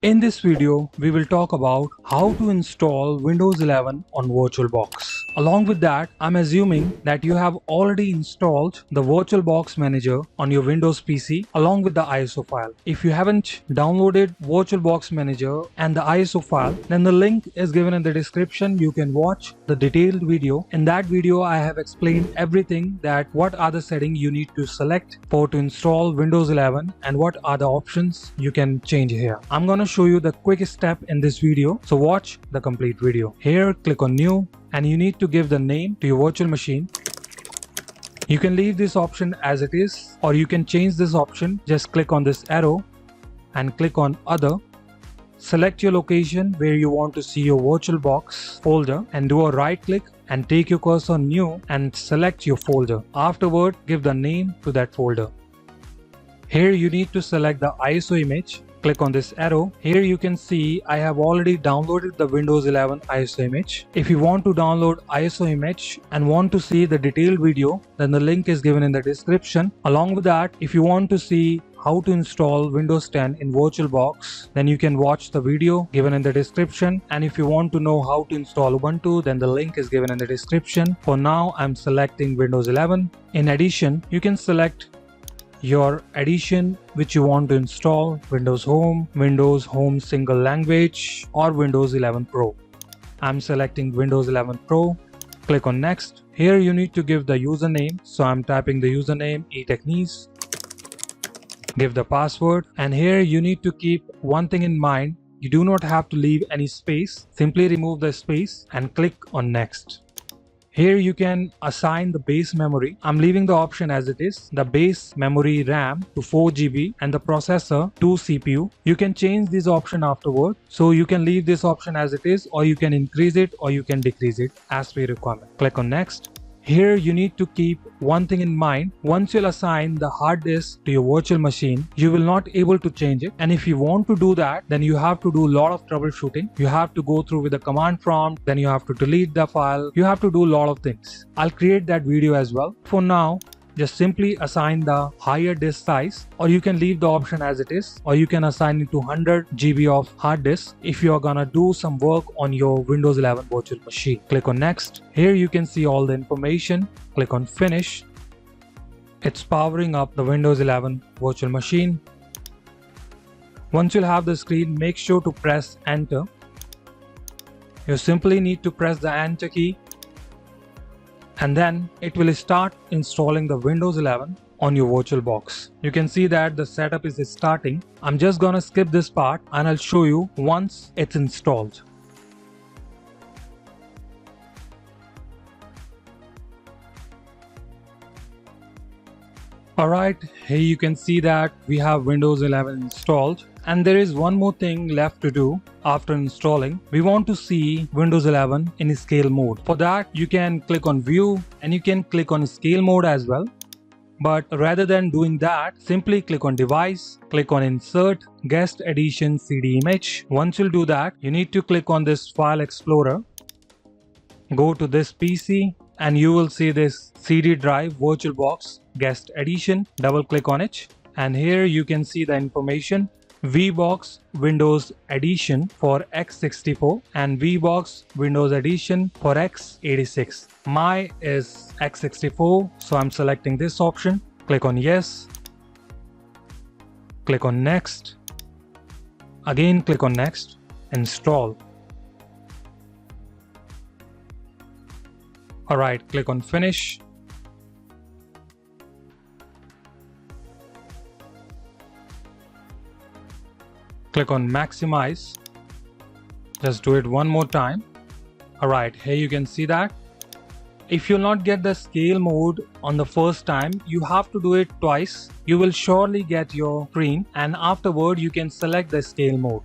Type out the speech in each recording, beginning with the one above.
In this video, we will talk about how to install Windows 11 on VirtualBox. Along with that, I'm assuming that you have already installed the VirtualBox Manager on your Windows PC along with the ISO file. If you haven't downloaded VirtualBox Manager and the ISO file, then the link is given in the description. You can watch the detailed video. In that video, I have explained everything, that what are the settings you need to select to install Windows 11 and what are the options you can change here. I'm gonna show you the quickest step in this video, so watch the complete video. Here, click on New, and you need to give the name to your virtual machine. You can leave this option as it is, or you can change this option. Just click on this arrow and click on Other. Select your location where you want to see your VirtualBox folder and do a right click and take your cursor on New and select your folder. Afterward, give the name to that folder. Here you need to select the ISO image. Click on this arrow. Here you can see I have already downloaded the Windows 11 ISO image. If you want to download ISO image and want to see the detailed video, then the link is given in the description. Along with that, if you want to see how to install Windows 10 in VirtualBox, then you can watch the video given in the description. And if you want to know how to install Ubuntu, then the link is given in the description. For now, I'm selecting Windows 11. In addition, you can select your edition which you want to install: Windows Home Single Language, or Windows 11 Pro. I'm selecting Windows 11 Pro. Click on Next. Here you need to give the username, so I'm typing the username eTechniz. Give the password, and here you need to keep one thing in mind: you do not have to leave any space. Simply remove the space and click on Next. Here you can assign the base memory. I'm leaving the option as it is. The base memory RAM to 4 GB and the processor to CPU. You can change this option afterward. So you can leave this option as it is, or you can increase it, or you can decrease it as per your requirement. Click on Next. Here you need to keep one thing in mind: once you'll assign the hard disk to your virtual machine, you will not able to change it. And if you want to do that, then you have to do a lot of troubleshooting. You have to go through with the command prompt, then you have to delete the file. You have to do a lot of things. I'll create that video as well. For now, just simply assign the higher disk size, or you can leave the option as it is, or you can assign it to 100 GB of hard disk if you are gonna do some work on your Windows 11 virtual machine. Click on Next. Here you can see all the information. Click on Finish. It's powering up the Windows 11 virtual machine. Once you'll have the screen, make sure to press Enter. You simply need to press the Enter key, and then it will start installing the Windows 11 on your VirtualBox. You can see that the setup is starting. I'm just gonna skip this part and I'll show you once it's installed. Alright, here you can see that we have Windows 11 installed. And there is one more thing left to do after installing. We want to see Windows 11 in scale mode. For that, you can click on View and you can click on Scale Mode as well. But rather than doing that, simply click on Device, click on Insert Guest Addition CD Image. Once you'll do that, you need to click on this File Explorer. Go to this PC and you will see this CD drive VirtualBox Guest Addition. Double click on it, and here you can see the information: VBox Windows Edition for x64 and VBox Windows Edition for x86. My is x64, so I'm selecting this option. Click on Yes. Click on Next. Again click on Next. Install. Alright, click on Finish. Click on Maximize. Just do it one more time. Alright, here you can see that. If you'll not get the scale mode on the first time, you have to do it twice. You will surely get your screen, and afterward you can select the scale mode.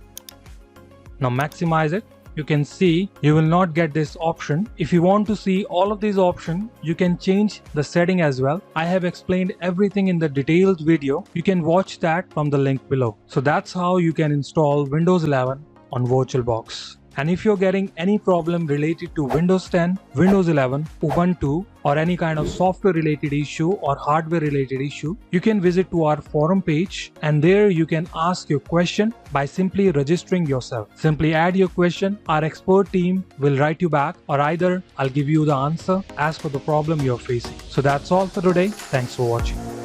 Now maximize it. You can see you will not get this option. If you want to see all of these options, you can change the setting as well. I have explained everything in the detailed video. You can watch that from the link below. So that's how you can install Windows 11 on VirtualBox. And if you're getting any problem related to Windows 10, Windows 11, Ubuntu, or any kind of software related issue or hardware related issue, you can visit to our forum page, and there you can ask your question by simply registering yourself. Simply add your question, our expert team will write you back, or either I'll give you the answer as per the problem you're facing. So that's all for today. Thanks for watching.